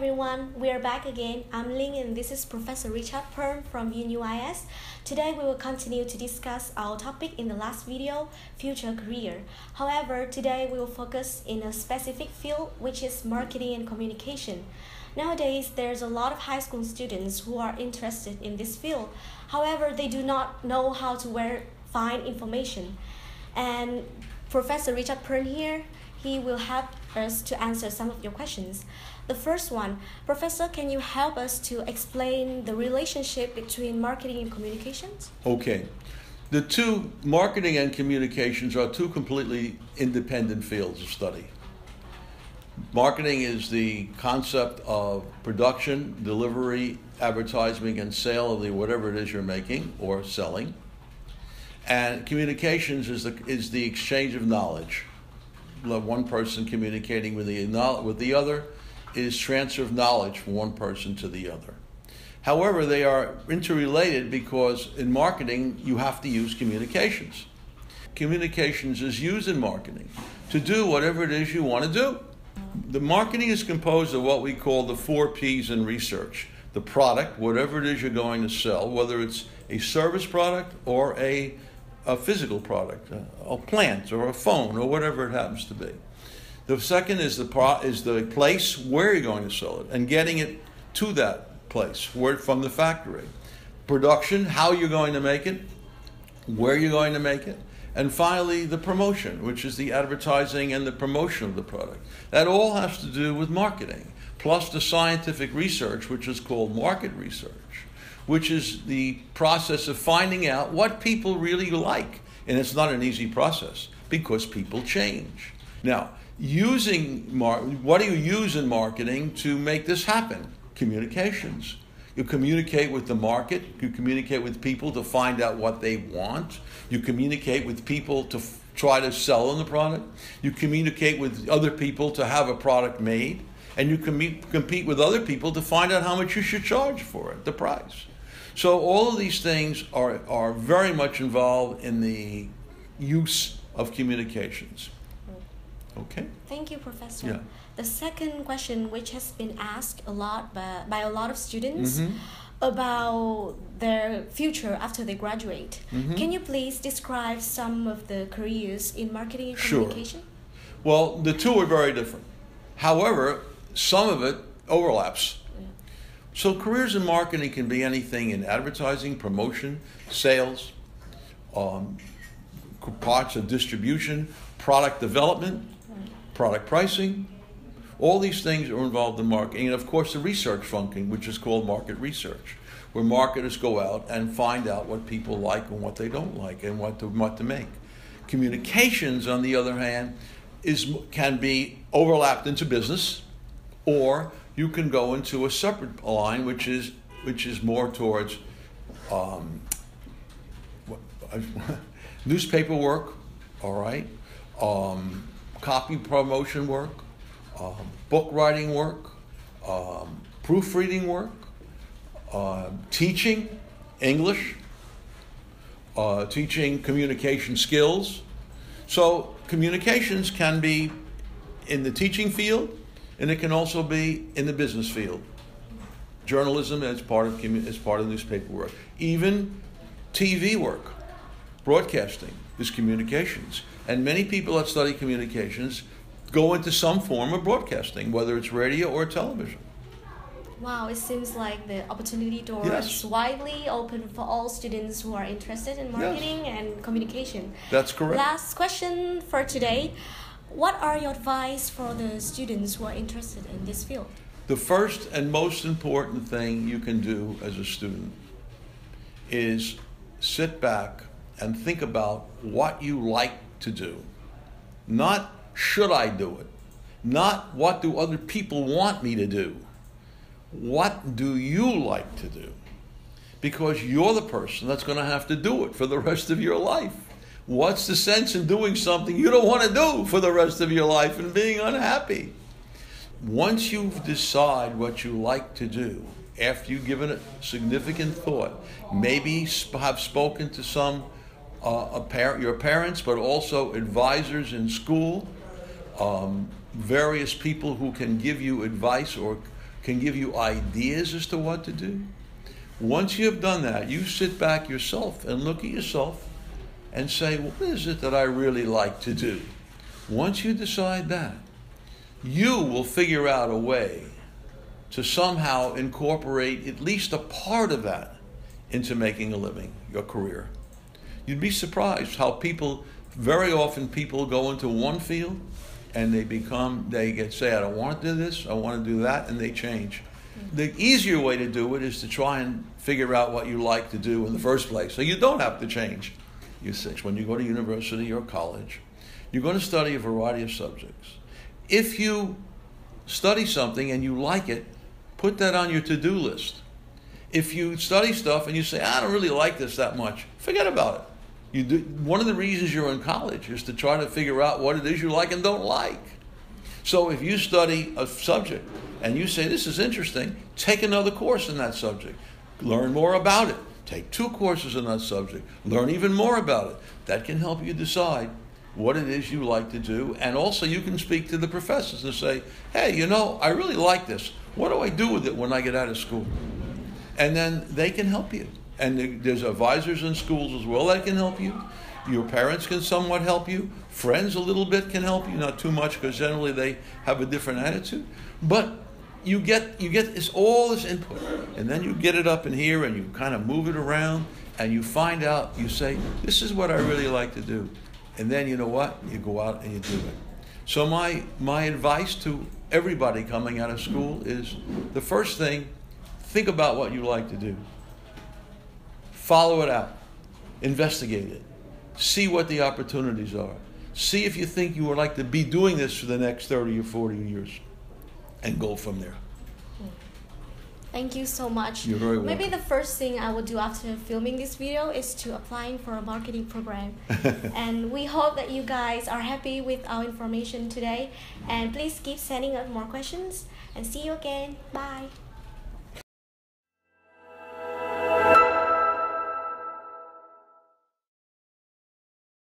everyone, we are back again. I'm Ling and this is Professor Richard from UNUIS. Today we will continue to discuss our topic in the last video, future career. However, today we will focus in a specific field which is marketing and communication. Nowadays, there's a lot of high school students who are interested in this field. However, they do not know how to find information. And Professor Richard here, he will help us to answer some of your questions. The first one, Professor, can you help us to explain the relationship between marketing and communications? Okay. The two, marketing and communications, are two completely independent fields of study. Marketing is the concept of production, delivery, advertising, and sale of whatever it is you're making or selling. And communications is the exchange of knowledge. One person communicating with the other is transfer of knowledge from one person to the other. However, they are interrelated because in marketing you have to use communications. Communications is used in marketing to do whatever it is you want to do. The marketing is composed of what we call the 4 P's in research. The product, whatever it is you're going to sell, whether it's a service product or a physical product, a plant or a phone or whatever it happens to be. The second is the place where you're going to sell it and getting it to that place, from the factory. Production, how you're going to make it, where you're going to make it. And finally, the promotion, which is the advertising and the promotion of the product. That all has to do with marketing, plus the scientific research, which is called market research, which is the process of finding out what people really like. And it's not an easy process because people change. Now, what do you use in marketing to make this happen? Communications. You communicate with the market. You communicate with people to find out what they want. You communicate with people to try to sell them the product. You communicate with other people to have a product made. And you compete with other people to find out how much you should charge for it, the price. So all of these things are very much involved in the use of communications. Okay? Thank you, Professor. Yeah. The second question, which has been asked a lot by a lot of students about their future after they graduate. Can you please describe some of the careers in marketing and communication? Sure. Well, the two are very different. However, some of it overlaps. So careers in marketing can be anything in advertising, promotion, sales, parts of distribution, product development, product pricing. All these things are involved in marketing. And of course the research function, which is called market research, where marketers go out and find out what people like and what they don't like and what to make. Communications, on the other hand, can be overlapped into business, or you can go into a separate line, which is more towards newspaper work, all right, copy promotion work, book writing work, proofreading work, teaching English, teaching communication skills. So communications can be in the teaching field, and it can also be in the business field. Journalism is part of newspaper work. Even TV work, broadcasting, is communications. And many people that study communications go into some form of broadcasting, whether it's radio or television. Wow, it seems like the opportunity door is widely open for all students who are interested in marketing and communication. That's correct. Last question for today. What are your advice for the students who are interested in this field? The first and most important thing you can do as a student is sit back and think about what you like to do. Not should I do it? Not what do other people want me to do? What do you like to do? Because you're the person that's going to have to do it for the rest of your life. What's the sense in doing something you don't want to do for the rest of your life and being unhappy? Once you decide what you like to do, after you've given it significant thought, maybe have spoken to some your parents, but also advisors in school, various people who can give you advice or can give you ideas as to what to do. Once you have done that, you sit back yourself and look at yourself and say, what is it that I really like to do? Once you decide that, you will figure out a way to somehow incorporate at least a part of that into making a living, your career. You'd be surprised how very often people go into one field and they say, I don't want to do this, I want to do that, and they change. The easier way to do it is to try and figure out what you like to do in the first place, so you don't have to change. When you go to university or college, you're going to study a variety of subjects. If you study something and you like it, put that on your to-do list. If you study stuff and you say, I don't really like this that much, forget about it. One of the reasons you're in college is to try to figure out what it is you like and don't like. So if you study a subject and you say, this is interesting, take another course in that subject. Learn more about it. Take 2 courses in that subject. Learn even more about it. That can help you decide what it is you like to do. And also you can speak to the professors and say, hey, I really like this. What do I do with it when I get out of school? And then they can help you. And there's advisors in schools as well that can help you. Your parents can somewhat help you. Friends a little bit can help you, not too much because generally they have a different attitude. But you get all this input, and then you get it up in here and you kind of move it around and you find out, you say, this is what I really like to do. And then you know what? You go out and you do it. So my advice to everybody coming out of school is, the first thing, think about what you like to do. Follow it out. Investigate it. See what the opportunities are. See if you think you would like to be doing this for the next 30 or 40 years. And go from there. Thank you so much. You're very welcome. Maybe the first thing I would do after filming this video is to applying for a marketing program. And we hope that you guys are happy with our information today. And please keep sending us more questions. And see you again. Bye.